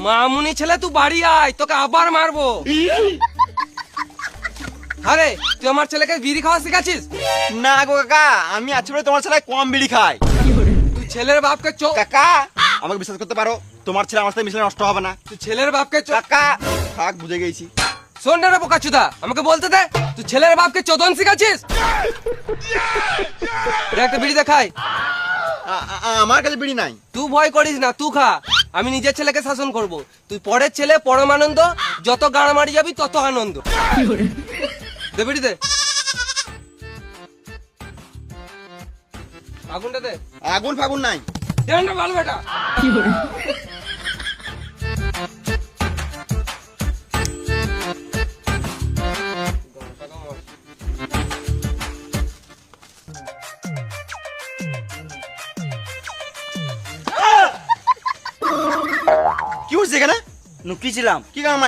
মামুনি ছেলে তুই বাড়ি আয়, তোকে আবার মারবো। আরে তুই আমার ছেলেকে বিড়ি খাওয়া শিখাচ্ছিস? না গো কাকা, আমি আছি বলে তোমার ছেলে কম বিড়ি খায়। তুই ছেলের বাপকে কাকা আমাকে বিশ্বাস করতে পারো, তোমার ছেলে আমার সাথে মিশলে নষ্ট হবে না। তুই ছেলের বাপকে কাকা থাক, বুঝে গেছি। শোন না রে বোকাচুদা, আমাকে বলতে দে, তুই ছেলের বাপকে চোদন শিখাচ্ছিস? একটা বিড়ি দেখাই। আমার কাছে বিড়ি নাই। তুই ভয় করিস না, তুই খা, আমি নিজের ছেলেকে শাসন করব। তুই পরের ছেলে পরমানন্দ, যত গাড়া মারি যাবি তত আনন্দ। দে বিড়ি দে, আগুনটা দে। আগুন ফাগুন নাই। দেন না ভালো বেটা। কি হচ্ছে এখানে? নুকিছিলাম। কি কাম